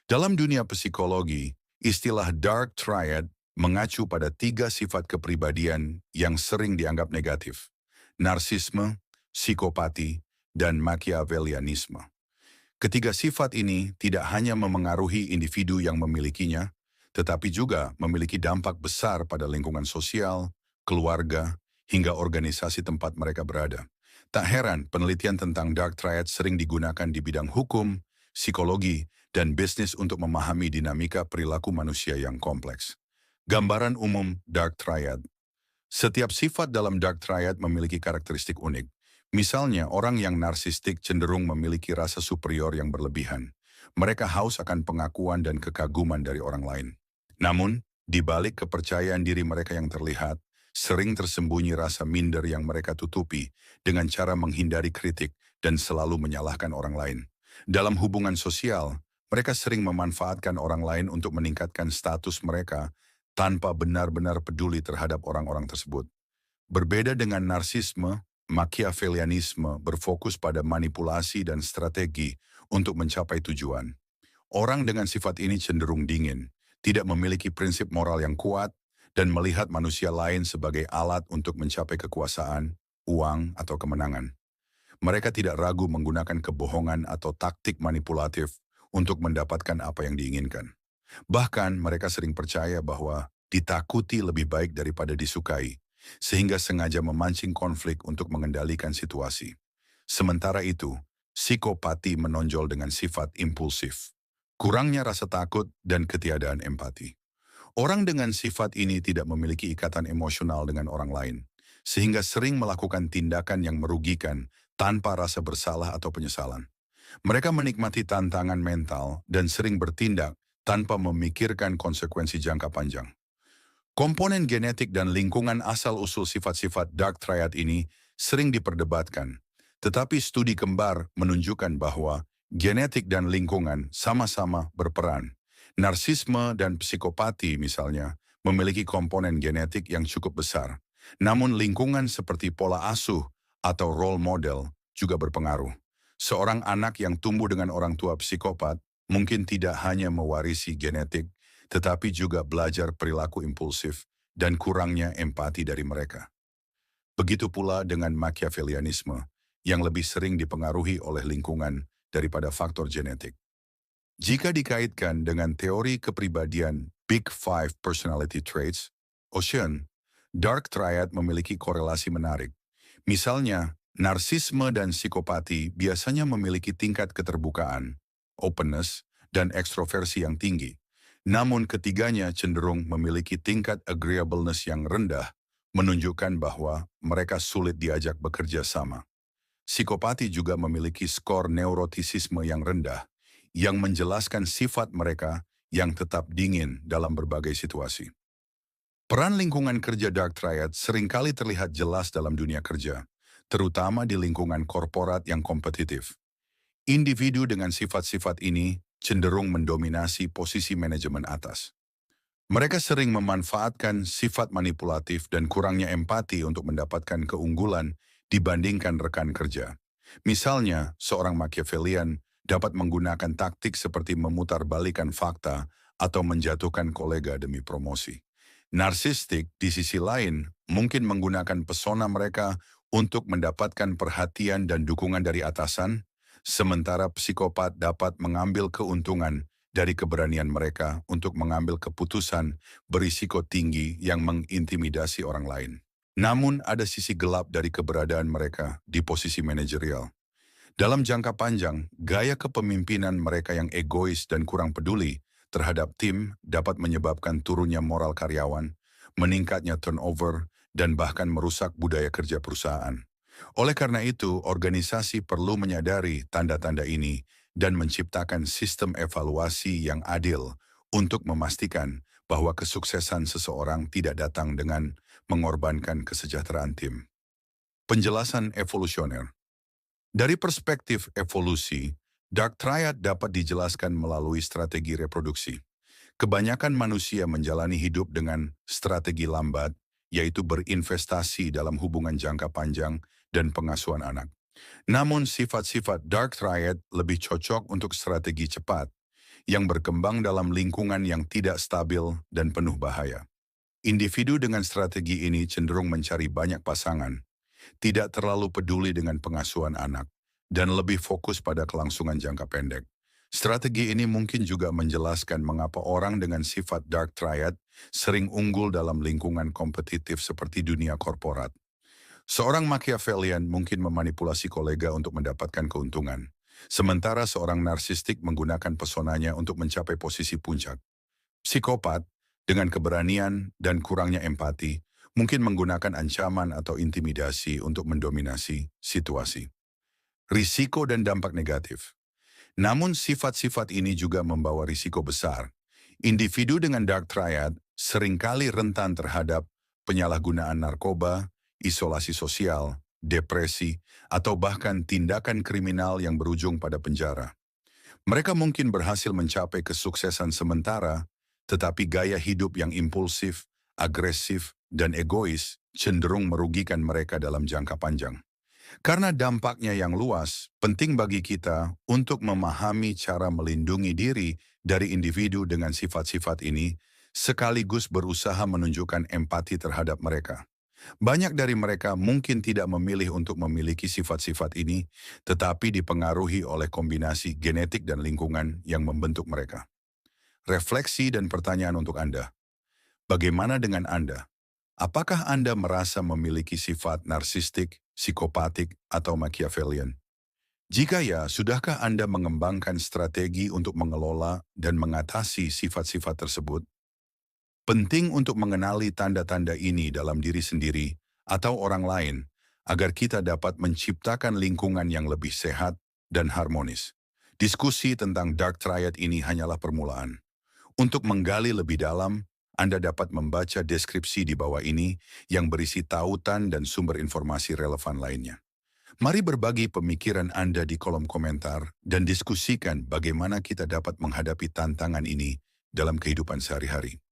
Dalam dunia psikologi, istilah dark triad mengacu pada tiga sifat kepribadian yang sering dianggap negatif: narsisme, psikopati, dan Machiavellianisme. Ketiga sifat ini tidak hanya memengaruhi individu yang memilikinya, tetapi juga memiliki dampak besar pada lingkungan sosial, keluarga, hingga organisasi tempat mereka berada. Tak heran penelitian tentang dark triad sering digunakan di bidang hukum, psikologi, dan bisnis untuk memahami dinamika perilaku manusia yang kompleks. Gambaran umum dark triad. Setiap sifat dalam dark triad memiliki karakteristik unik. Misalnya, orang yang narsistik cenderung memiliki rasa superior yang berlebihan. Mereka haus akan pengakuan dan kekaguman dari orang lain. Namun, di balik kepercayaan diri mereka yang terlihat, sering tersembunyi rasa minder yang mereka tutupi dengan cara menghindari kritik dan selalu menyalahkan orang lain. Dalam hubungan sosial, mereka sering memanfaatkan orang lain untuk meningkatkan status mereka tanpa benar-benar peduli terhadap orang-orang tersebut. Berbeda dengan narsisme, Machiavellianisme berfokus pada manipulasi dan strategi untuk mencapai tujuan. Orang dengan sifat ini cenderung dingin, tidak memiliki prinsip moral yang kuat, dan melihat manusia lain sebagai alat untuk mencapai kekuasaan, uang, atau kemenangan. Mereka tidak ragu menggunakan kebohongan atau taktik manipulatif untuk mendapatkan apa yang diinginkan. Bahkan mereka sering percaya bahwa ditakuti lebih baik daripada disukai, sehingga sengaja memancing konflik untuk mengendalikan situasi. Sementara itu, psikopati menonjol dengan sifat impulsif, kurangnya rasa takut dan ketiadaan empati. Orang dengan sifat ini tidak memiliki ikatan emosional dengan orang lain, sehingga sering melakukan tindakan yang merugikan tanpa rasa bersalah atau penyesalan. Mereka menikmati tantangan mental dan sering bertindak tanpa memikirkan konsekuensi jangka panjang. Komponen genetik dan lingkungan asal-usul sifat-sifat dark triad ini sering diperdebatkan, tetapi studi kembar menunjukkan bahwa genetik dan lingkungan sama-sama berperan. Narsisme dan psikopati misalnya memiliki komponen genetik yang cukup besar, namun lingkungan seperti pola asuh atau role model juga berpengaruh. Seorang anak yang tumbuh dengan orang tua psikopat mungkin tidak hanya mewarisi genetik, tetapi juga belajar perilaku impulsif dan kurangnya empati dari mereka. Begitu pula dengan Machiavellianisme, yang lebih sering dipengaruhi oleh lingkungan daripada faktor genetik. Jika dikaitkan dengan teori kepribadian Big Five Personality Traits, Ocean, Dark Triad memiliki korelasi menarik. Misalnya, narsisme dan psikopati biasanya memiliki tingkat keterbukaan, openness, dan ekstroversi yang tinggi. Namun ketiganya cenderung memiliki tingkat agreeableness yang rendah, menunjukkan bahwa mereka sulit diajak bekerja sama. Psikopati juga memiliki skor neurotisisme yang rendah, yang menjelaskan sifat mereka yang tetap dingin dalam berbagai situasi. Peran lingkungan kerja Dark Triad seringkali terlihat jelas dalam dunia kerja, terutama di lingkungan korporat yang kompetitif. Individu dengan sifat-sifat ini cenderung mendominasi posisi manajemen atas. Mereka sering memanfaatkan sifat manipulatif dan kurangnya empati untuk mendapatkan keunggulan dibandingkan rekan kerja. Misalnya, seorang Machiavellian dapat menggunakan taktik seperti memutarbalikkan fakta atau menjatuhkan kolega demi promosi. Narsistik, di sisi lain, mungkin menggunakan pesona mereka untuk mendapatkan perhatian dan dukungan dari atasan, sementara psikopat dapat mengambil keuntungan dari keberanian mereka untuk mengambil keputusan berisiko tinggi yang mengintimidasi orang lain. Namun ada sisi gelap dari keberadaan mereka di posisi manajerial. Dalam jangka panjang, gaya kepemimpinan mereka yang egois dan kurang peduli terhadap tim dapat menyebabkan turunnya moral karyawan, meningkatnya turnover, dan bahkan merusak budaya kerja perusahaan. Oleh karena itu, organisasi perlu menyadari tanda-tanda ini dan menciptakan sistem evaluasi yang adil untuk memastikan bahwa kesuksesan seseorang tidak datang dengan mengorbankan kesejahteraan tim. Penjelasan evolusioner. Dari perspektif evolusi, Dark Triad dapat dijelaskan melalui strategi reproduksi. Kebanyakan manusia menjalani hidup dengan strategi lambat, yaitu berinvestasi dalam hubungan jangka panjang dan pengasuhan anak. Namun sifat-sifat Dark Triad lebih cocok untuk strategi cepat, yang berkembang dalam lingkungan yang tidak stabil dan penuh bahaya. Individu dengan strategi ini cenderung mencari banyak pasangan, tidak terlalu peduli dengan pengasuhan anak, dan lebih fokus pada kelangsungan jangka pendek. Strategi ini mungkin juga menjelaskan mengapa orang dengan sifat dark triad sering unggul dalam lingkungan kompetitif seperti dunia korporat. Seorang Machiavellian mungkin memanipulasi kolega untuk mendapatkan keuntungan, sementara seorang narsistik menggunakan pesonanya untuk mencapai posisi puncak. Psikopat, dengan keberanian dan kurangnya empati, mungkin menggunakan ancaman atau intimidasi untuk mendominasi situasi. Risiko dan dampak negatif. Namun sifat-sifat ini juga membawa risiko besar. Individu dengan dark triad seringkali rentan terhadap penyalahgunaan narkoba, isolasi sosial, depresi, atau bahkan tindakan kriminal yang berujung pada penjara. Mereka mungkin berhasil mencapai kesuksesan sementara, tetapi gaya hidup yang impulsif, agresif, dan egois cenderung merugikan mereka dalam jangka panjang. Karena dampaknya yang luas, penting bagi kita untuk memahami cara melindungi diri dari individu dengan sifat-sifat ini, sekaligus berusaha menunjukkan empati terhadap mereka. Banyak dari mereka mungkin tidak memilih untuk memiliki sifat-sifat ini, tetapi dipengaruhi oleh kombinasi genetik dan lingkungan yang membentuk mereka. Refleksi dan pertanyaan untuk Anda. Bagaimana dengan Anda? Apakah Anda merasa memiliki sifat narsistik, psikopatik, atau Machiavellian? Jika ya, sudahkah Anda mengembangkan strategi untuk mengelola dan mengatasi sifat-sifat tersebut? Penting untuk mengenali tanda-tanda ini dalam diri sendiri atau orang lain agar kita dapat menciptakan lingkungan yang lebih sehat dan harmonis. Diskusi tentang dark triad ini hanyalah permulaan. Untuk menggali lebih dalam, Anda dapat membaca deskripsi di bawah ini yang berisi tautan dan sumber informasi relevan lainnya. Mari berbagi pemikiran Anda di kolom komentar dan diskusikan bagaimana kita dapat menghadapi tantangan ini dalam kehidupan sehari-hari.